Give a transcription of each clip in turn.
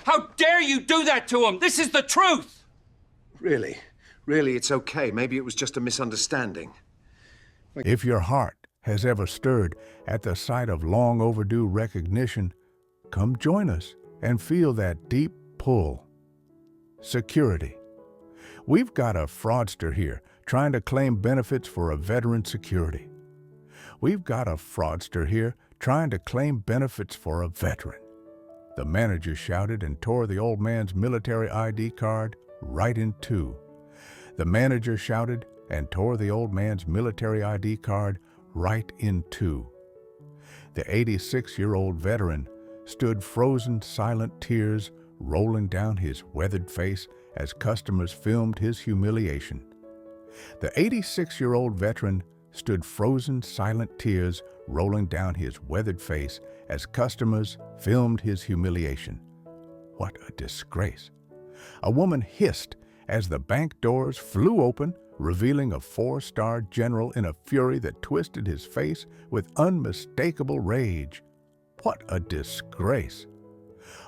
How dare you do that to him? This is the truth! Really, it's okay. Maybe it was just a misunderstanding. If your heart has ever stirred at the sight of long overdue recognition, come join us and feel that deep pull. Security. We've got a fraudster here trying to claim benefits for a veteran's security. We've got a fraudster here trying to claim benefits for a veteran. The manager shouted and tore the old man's military ID card right in two. The manager shouted and tore the old man's military ID card right in two. The 86-year-old veteran stood frozen, silent tears rolling down his weathered face as customers filmed his humiliation. The 86-year-old veteran stood frozen, silent tears rolling down his weathered face as customers filmed his humiliation. What a disgrace. A woman hissed as the bank doors flew open, revealing a four-star general in a fury that twisted his face with unmistakable rage. What a disgrace.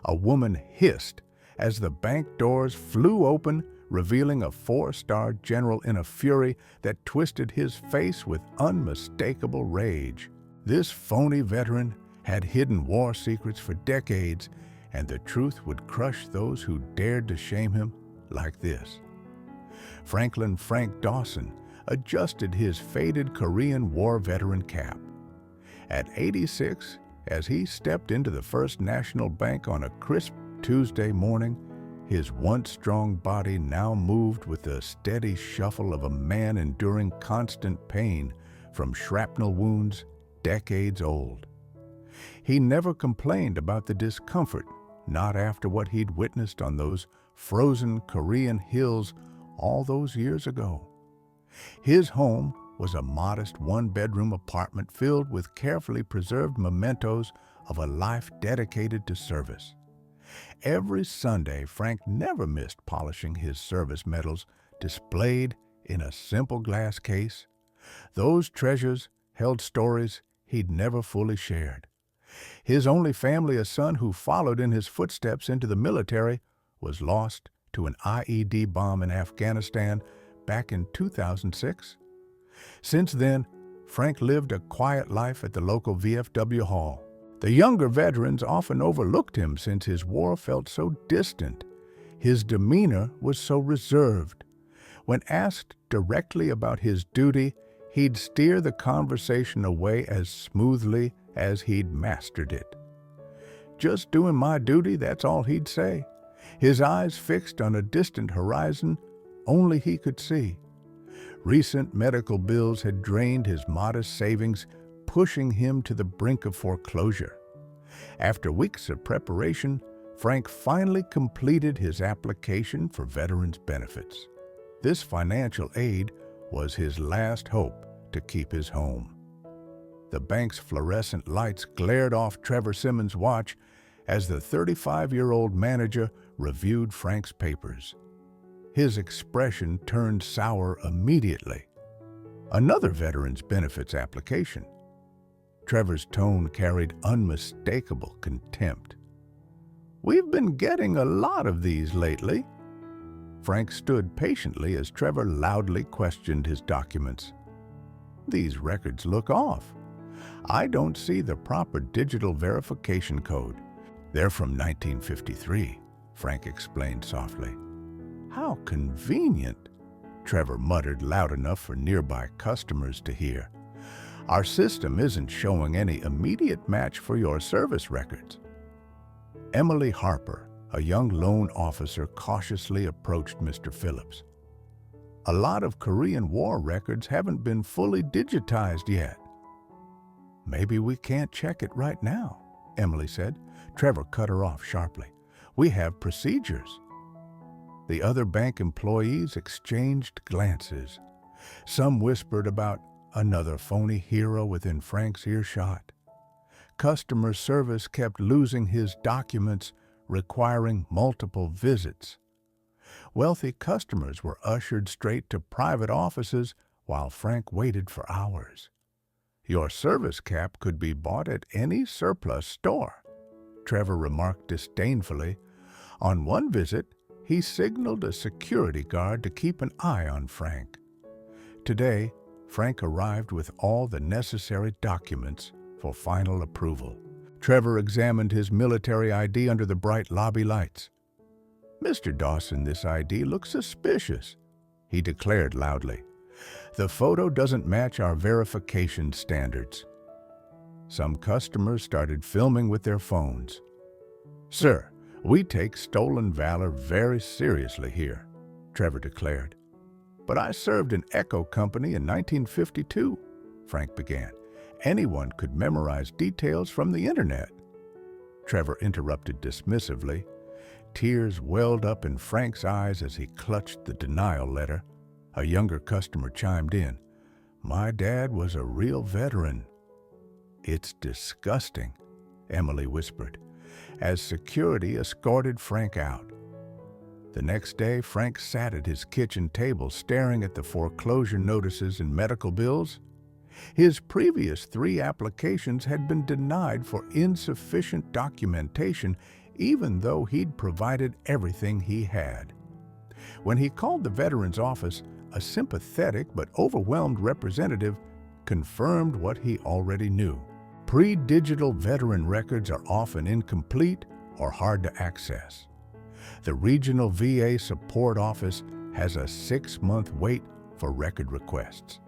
A woman hissed as the bank doors flew open, revealing a four-star general in a fury that twisted his face with unmistakable rage. This phony veteran had hidden war secrets for decades, and the truth would crush those who dared to shame him like this. Frank Dawson adjusted his faded Korean War veteran cap. At 86, as he stepped into the First National Bank on a crisp Tuesday morning, his once strong body now moved with the steady shuffle of a man enduring constant pain from shrapnel wounds decades old. He never complained about the discomfort, not after what he'd witnessed on those frozen Korean hills all those years ago. His home was a modest one-bedroom apartment filled with carefully preserved mementos of a life dedicated to service. Every Sunday, Frank never missed polishing his service medals displayed in a simple glass case. Those treasures held stories he'd never fully shared. His only family, a son who followed in his footsteps into the military, was lost to an IED bomb in Afghanistan back in 2006. Since then, Frank lived a quiet life at the local VFW hall. The younger veterans often overlooked him since his war felt so distant. His demeanor was so reserved. When asked directly about his duty, he'd steer the conversation away as smoothly as he'd mastered it. "Just doing my duty," that's all he'd say, his eyes fixed on a distant horizon only he could see. Recent medical bills had drained his modest savings, pushing him to the brink of foreclosure. After weeks of preparation, Frank finally completed his application for veterans' benefits. This financial aid was his last hope to keep his home. The bank's fluorescent lights glared off Trevor Simmons' watch as the 35-year-old manager reviewed Frank's papers. His expression turned sour immediately. Another veterans' benefits application. Trevor's tone carried unmistakable contempt. "We've been getting a lot of these lately." Frank stood patiently as Trevor loudly questioned his documents. "These records look off. I don't see the proper digital verification code. They're from 1953, Frank explained softly. "How convenient," Trevor muttered loud enough for nearby customers to hear. "Our system isn't showing any immediate match for your service records." Emily Harper, a young loan officer, cautiously approached Mr. Phillips. "A lot of Korean War records haven't been fully digitized yet." "Maybe we can't check it right now," Emily said. Trevor cut her off sharply. "We have procedures." The other bank employees exchanged glances. Some whispered about another phony hero within Frank's earshot. Customer service kept losing his documents, requiring multiple visits. Wealthy customers were ushered straight to private offices while Frank waited for hours. "Your service cap could be bought at any surplus store," Trevor remarked disdainfully. On one visit, he signaled a security guard to keep an eye on Frank. Today, Frank arrived with all the necessary documents for final approval. Trevor examined his military ID under the bright lobby lights. "Mr. Dawson, this ID looks suspicious," he declared loudly. "The photo doesn't match our verification standards." Some customers started filming with their phones. "Sir, we take stolen valor very seriously here," Trevor declared. "But I served in Echo Company in 1952, Frank began. "Anyone could memorize details from the internet." Trevor interrupted dismissively. Tears welled up in Frank's eyes as he clutched the denial letter. A younger customer chimed in. "My dad was a real veteran." "It's disgusting," Emily whispered, as security escorted Frank out. The next day, Frank sat at his kitchen table staring at the foreclosure notices and medical bills. His previous 3 applications had been denied for insufficient documentation, even though he'd provided everything he had. When he called the veteran's office, a sympathetic but overwhelmed representative confirmed what he already knew. Pre-digital veteran records are often incomplete or hard to access. The regional VA support office has a 6-month wait for record requests.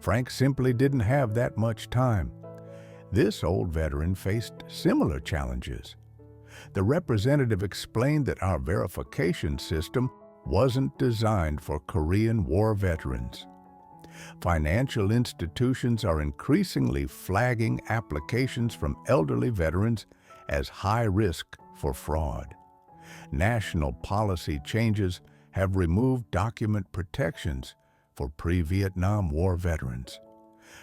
Frank simply didn't have that much time. This old veteran faced similar challenges. The representative explained that our verification system wasn't designed for Korean War veterans. Financial institutions are increasingly flagging applications from elderly veterans as high risk for fraud. National policy changes have removed document protections for pre-Vietnam War veterans.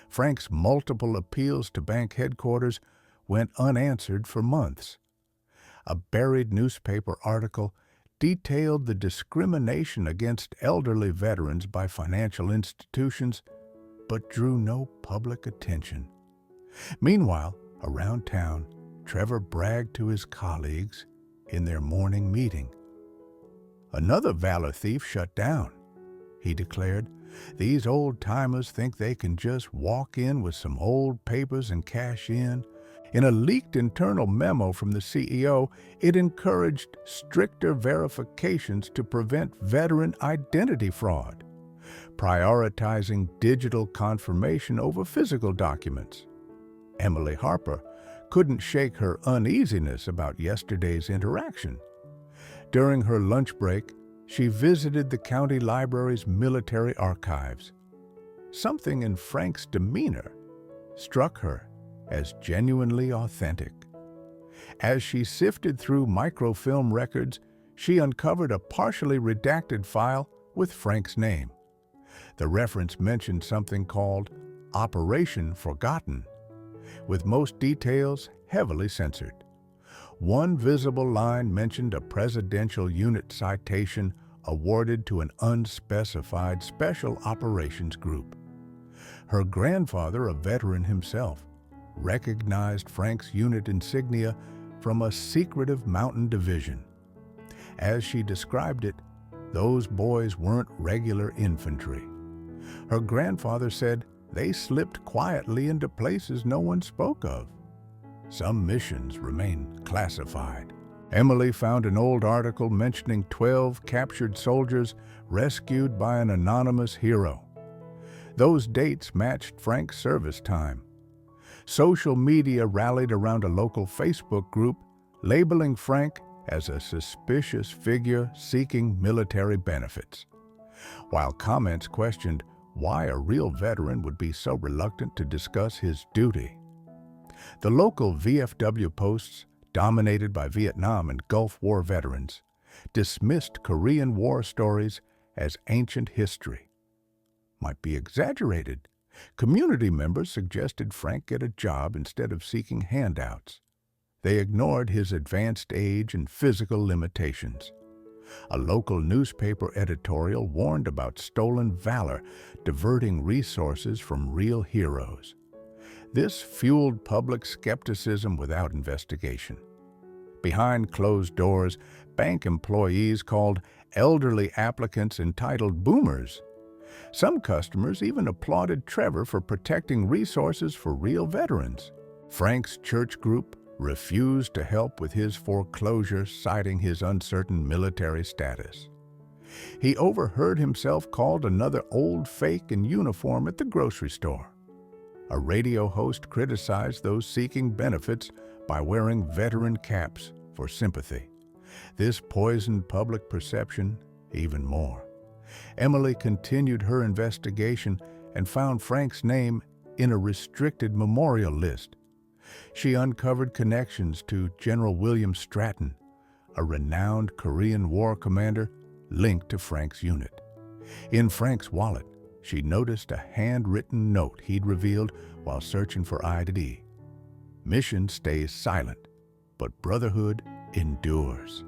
Frank's multiple appeals to bank headquarters went unanswered for months. A buried newspaper article detailed the discrimination against elderly veterans by financial institutions, but drew no public attention. Meanwhile, around town, Trevor bragged to his colleagues in their morning meeting. "Another valor thief shut down," he declared. "These old-timers think they can just walk in with some old papers and cash in." In a leaked internal memo from the CEO, it encouraged stricter verifications to prevent veteran identity fraud, prioritizing digital confirmation over physical documents. Emily Harper couldn't shake her uneasiness about yesterday's interaction. During her lunch break, she visited the county library's military archives. Something in Frank's demeanor struck her as genuinely authentic. As she sifted through microfilm records, she uncovered a partially redacted file with Frank's name. The reference mentioned something called Operation Forgotten, with most details heavily censored. One visible line mentioned a presidential unit citation awarded to an unspecified special operations group. Her grandfather, a veteran himself, recognized Frank's unit insignia from a secretive mountain division. As she described it, those boys weren't regular infantry. Her grandfather said they slipped quietly into places no one spoke of. Some missions remain classified. Emily found an old article mentioning 12 captured soldiers rescued by an anonymous hero. Those dates matched Frank's service time. Social media rallied around a local Facebook group, labeling Frank as a suspicious figure seeking military benefits, while comments questioned why a real veteran would be so reluctant to discuss his duty. The local VFW posts, dominated by Vietnam and Gulf War veterans, dismissed Korean War stories as ancient history. Might be exaggerated. Community members suggested Frank get a job instead of seeking handouts. They ignored his advanced age and physical limitations. A local newspaper editorial warned about stolen valor, diverting resources from real heroes. This fueled public skepticism without investigation. Behind closed doors, bank employees called elderly applicants entitled boomers. Some customers even applauded Trevor for protecting resources for real veterans. Frank's church group refused to help with his foreclosure, citing his uncertain military status. He overheard himself called another old fake in uniform at the grocery store. A radio host criticized those seeking benefits by wearing veteran caps for sympathy. This poisoned public perception even more. Emily continued her investigation and found Frank's name in a restricted memorial list. She uncovered connections to General William Stratton, a renowned Korean War commander linked to Frank's unit. In Frank's wallet, she noticed a handwritten note he'd revealed while searching for ID. Mission stays silent, but brotherhood endures.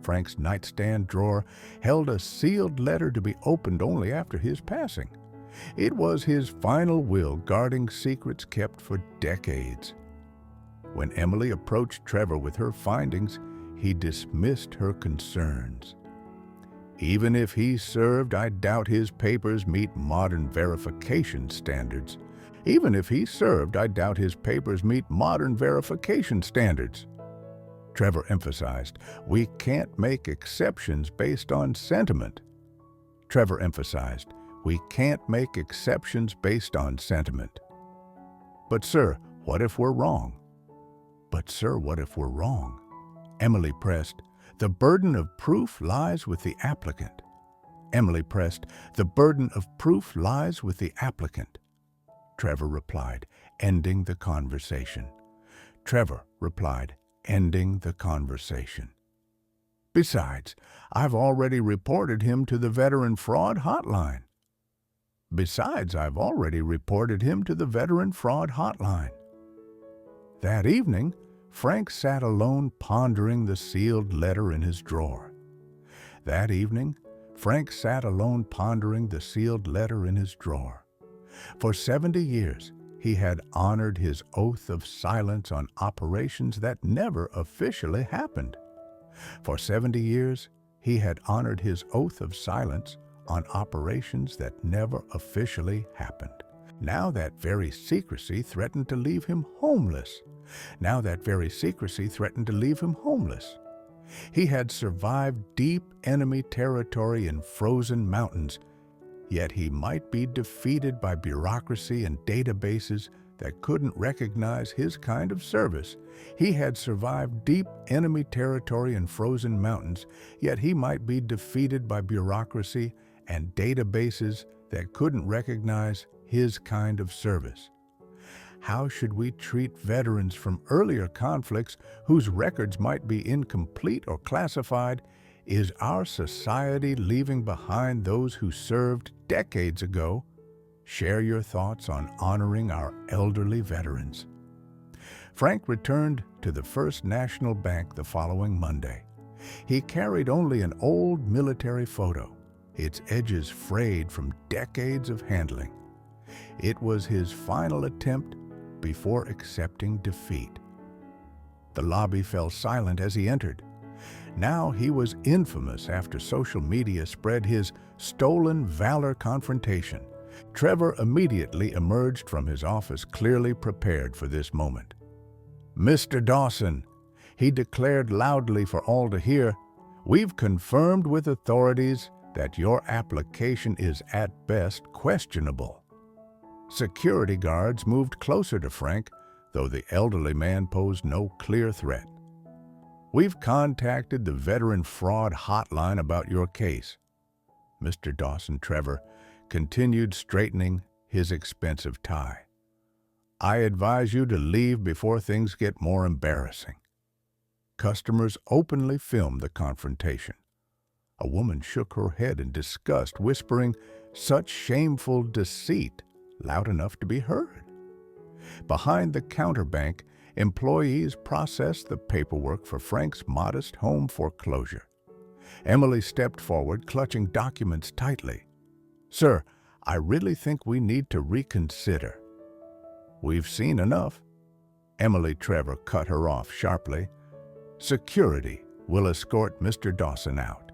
Frank's nightstand drawer held a sealed letter to be opened only after his passing. It was his final will guarding secrets kept for decades. When Emily approached Trevor with her findings, he dismissed her concerns. Even if he served, I doubt his papers meet modern verification standards. Even if he served, I doubt his papers meet modern verification standards. Trevor emphasized, we can't make exceptions based on sentiment. Trevor emphasized, we can't make exceptions based on sentiment. But sir, what if we're wrong? But sir, what if we're wrong? Emily pressed, the burden of proof lies with the applicant. Emily pressed, the burden of proof lies with the applicant. Trevor replied, ending the conversation. Trevor replied, ending the conversation. Besides, I've already reported him to the Veteran Fraud Hotline. Besides, I've already reported him to the Veteran Fraud Hotline. That evening, Frank sat alone pondering the sealed letter in his drawer. That evening, Frank sat alone pondering the sealed letter in his drawer. For 70 years, he had honored his oath of silence on operations that never officially happened. For 70 years, he had honored his oath of silence on operations that never officially happened. Now that very secrecy threatened to leave him homeless. Now that very secrecy threatened to leave him homeless. He had survived deep enemy territory in frozen mountains, yet he might be defeated by bureaucracy and databases that couldn't recognize his kind of service. He had survived deep enemy territory in frozen mountains, yet he might be defeated by bureaucracy and databases that couldn't recognize his kind of service. How should we treat veterans from earlier conflicts whose records might be incomplete or classified? Is our society leaving behind those who served decades ago? Share your thoughts on honoring our elderly veterans. Frank returned to the First National Bank the following Monday. He carried only an old military photo, its edges frayed from decades of handling. It was his final attempt before accepting defeat. The lobby fell silent as he entered. Now he was infamous after social media spread his stolen valor confrontation. Trevor immediately emerged from his office clearly prepared for this moment. Mr. Dawson, he declared loudly for all to hear, we've confirmed with authorities that your application is at best questionable. Security guards moved closer to Frank, though the elderly man posed no clear threat. We've contacted the Veteran Fraud Hotline about your case. Mr. Dawson Trevor continued straightening his expensive tie. I advise you to leave before things get more embarrassing. Customers openly filmed the confrontation. A woman shook her head in disgust, whispering, such shameful deceit, loud enough to be heard. Behind the counter bank, employees processed the paperwork for Frank's modest home foreclosure. Emily stepped forward, clutching documents tightly. Sir, I really think we need to reconsider. We've seen enough. Emily Trevor cut her off sharply. Security We'll escort Mr. Dawson out."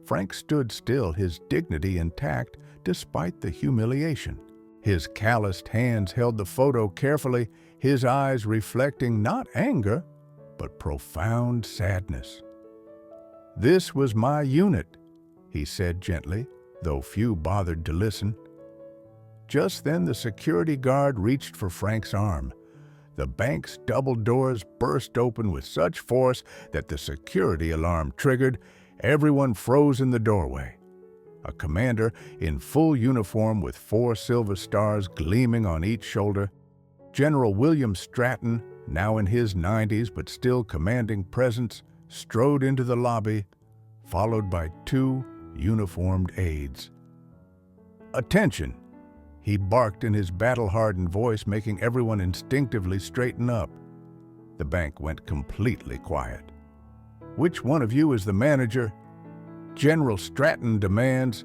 Frank stood still, his dignity intact despite the humiliation. His calloused hands held the photo carefully, his eyes reflecting not anger, but profound sadness. "This was my unit," he said gently, though few bothered to listen. Just then the security guard reached for Frank's arm. The bank's double doors burst open with such force that the security alarm triggered. Everyone froze in the doorway. A commander in full uniform with 4 silver stars gleaming on each shoulder, General William Stratton, now in his 90s but still commanding presence, strode into the lobby, followed by 2 uniformed aides. "Attention!" he barked in his battle-hardened voice, making everyone instinctively straighten up. The bank went completely quiet. "Which one of you is the manager?" "General Stratton demands."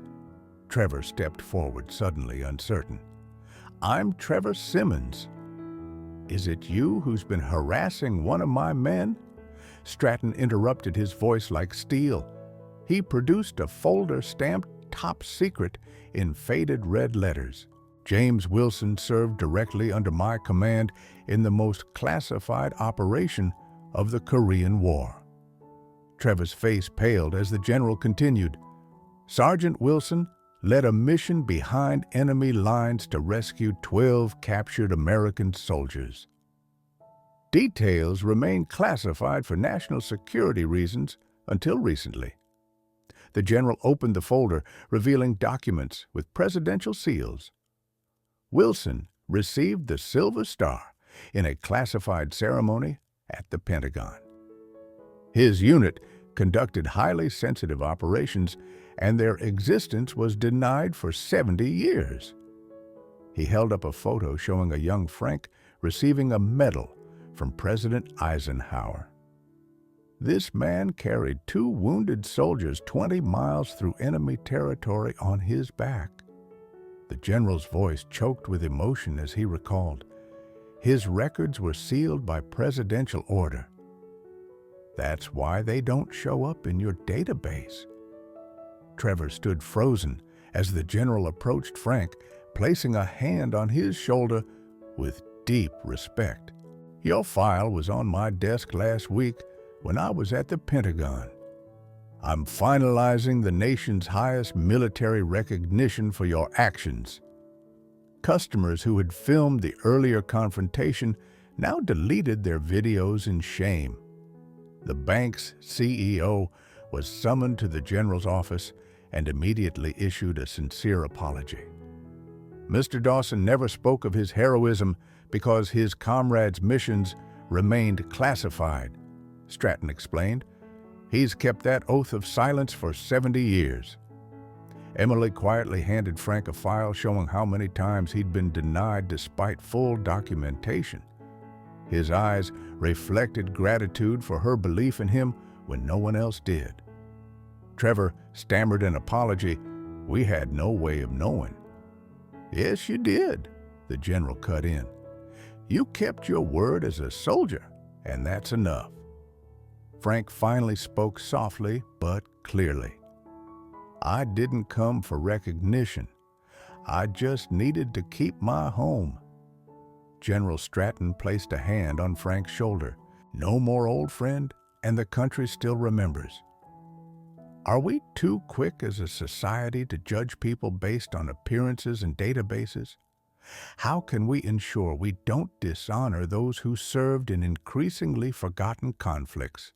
Trevor stepped forward, suddenly uncertain. "I'm Trevor Simmons." "Is it you who's been harassing one of my men?" Stratton interrupted, his voice like steel. He produced a folder stamped "Top Secret" in faded red letters. "James Wilson served directly under my command in the most classified operation of the Korean War." Trevor's face paled as the general continued. "Sergeant Wilson led a mission behind enemy lines to rescue 12 captured American soldiers. Details remain classified for national security reasons until recently." The general opened the folder, revealing documents with presidential seals. Wilson received the Silver Star in a classified ceremony at the Pentagon. His unit conducted highly sensitive operations, and their existence was denied for 70 years. He held up a photo showing a young Frank receiving a medal from President Eisenhower. This man carried 2 wounded soldiers 20 miles through enemy territory on his back. The general's voice choked with emotion as he recalled. His records were sealed by presidential order. That's why they don't show up in your database. Trevor stood frozen as the general approached Frank, placing a hand on his shoulder with deep respect. "Your file was on my desk last week when I was at the Pentagon. I'm finalizing the nation's highest military recognition for your actions." Customers who had filmed the earlier confrontation now deleted their videos in shame. The bank's CEO was summoned to the general's office and immediately issued a sincere apology. Mr. Dawson never spoke of his heroism because his comrades' missions remained classified, Stratton explained. He's kept that oath of silence for 70 years. Emily quietly handed Frank a file showing how many times he'd been denied despite full documentation. His eyes reflected gratitude for her belief in him when no one else did. Trevor stammered an apology. "We had no way of knowing." "Yes, you did," the general cut in. "You kept your word as a soldier, and that's enough." Frank finally spoke softly but clearly. "I didn't come for recognition. I just needed to keep my home." General Stratton placed a hand on Frank's shoulder. "No more, old friend, and the country still remembers." Are we too quick as a society to judge people based on appearances and databases? How can we ensure we don't dishonor those who served in increasingly forgotten conflicts?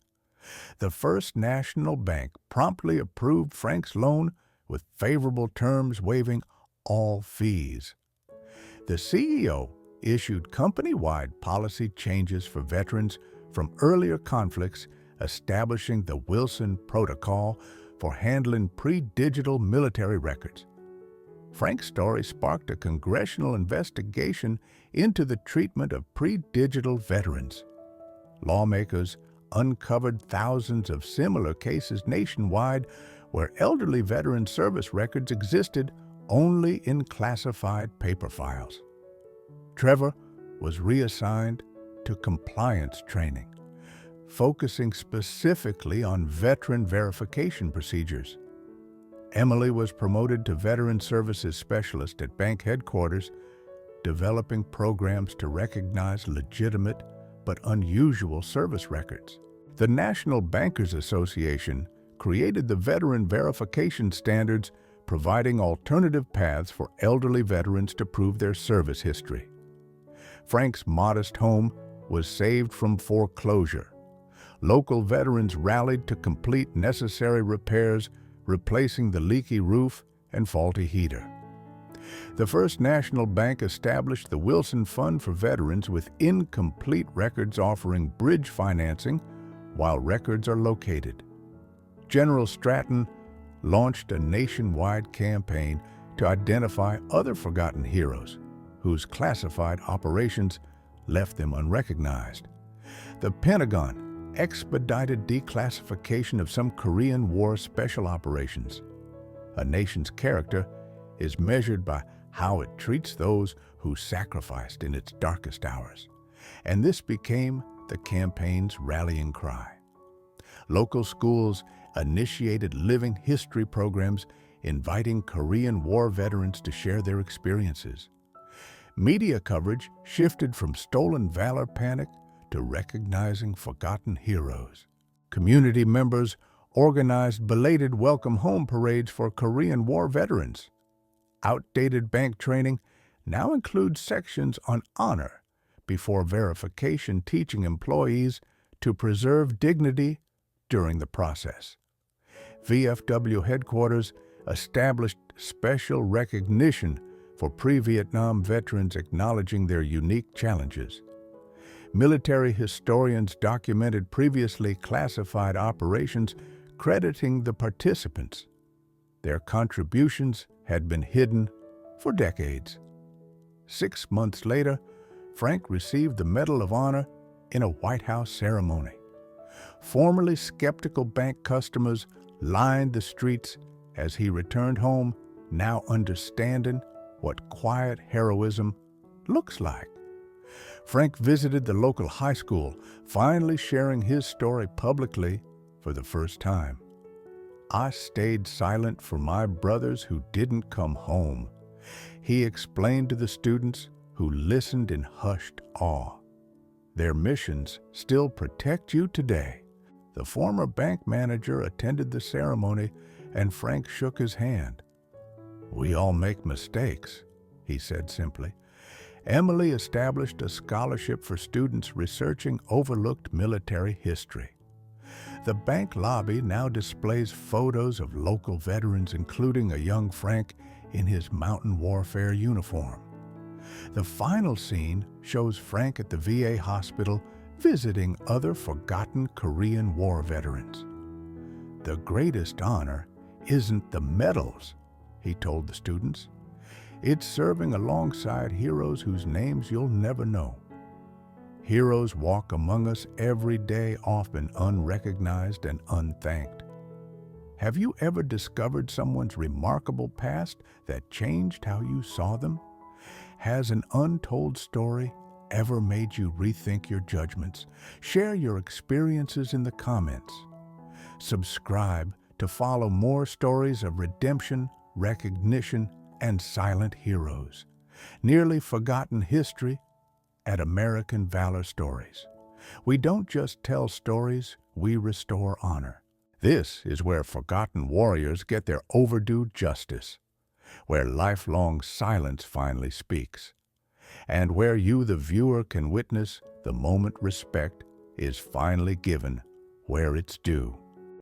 The First National Bank promptly approved Frank's loan with favorable terms waiving all fees. The CEO issued company-wide policy changes for veterans from earlier conflicts, establishing the Wilson Protocol for handling pre-digital military records. Frank's story sparked a congressional investigation into the treatment of pre-digital veterans. Lawmakers uncovered thousands of similar cases nationwide where elderly veteran service records existed only in classified paper files. Trevor was reassigned to compliance training. focusing specifically on veteran verification procedures. Emily was promoted to Veteran Services Specialist at bank headquarters, developing programs to recognize legitimate but unusual service records. The National Bankers Association created the Veteran Verification Standards, providing alternative paths for elderly veterans to prove their service history. Frank's modest home was saved from foreclosure. Local veterans rallied to complete necessary repairs, replacing the leaky roof and faulty heater. The First National Bank established the Wilson Fund for veterans with incomplete records, offering bridge financing while records are located. General Stratton launched a nationwide campaign to identify other forgotten heroes whose classified operations left them unrecognized. The Pentagon expedited declassification of some Korean War special operations. A nation's character is measured by how it treats those who sacrificed in its darkest hours, and this became the campaign's rallying cry. Local schools initiated living history programs, inviting Korean War veterans to share their experiences. Media coverage shifted from stolen valor panic to recognizing forgotten heroes. Community members organized belated welcome home parades for Korean War veterans. Outdated bank training now includes sections on honor before verification, teaching employees to preserve dignity during the process. VFW headquarters established special recognition for pre-Vietnam veterans, acknowledging their unique challenges. Military historians documented previously classified operations, crediting the participants. Their contributions had been hidden for decades. 6 months later, Frank received the Medal of Honor in a White House ceremony. Formerly skeptical bank customers lined the streets as he returned home, now understanding what quiet heroism looks like. Frank visited the local high school, finally sharing his story publicly for the first time. "I stayed silent for my brothers who didn't come home," he explained to the students, who listened in hushed awe. "Their missions still protect you today." The former bank manager attended the ceremony, and Frank shook his hand. "We all make mistakes," he said simply. Emily established a scholarship for students researching overlooked military history. The bank lobby now displays photos of local veterans, including a young Frank in his mountain warfare uniform. The final scene shows Frank at the VA hospital visiting other forgotten Korean War veterans. "The greatest honor isn't the medals," he told the students. "It's serving alongside heroes whose names you'll never know. Heroes walk among us every day, often unrecognized and unthanked. Have you ever discovered someone's remarkable past that changed how you saw them? Has an untold story ever made you rethink your judgments? Share your experiences in the comments. Subscribe to follow more stories of redemption, recognition, and silent heroes. Nearly forgotten history at American Valor Stories. We don't just tell stories, we restore honor. This is where forgotten warriors get their overdue justice, where lifelong silence finally speaks, and where you, the viewer, can witness the moment respect is finally given where it's due.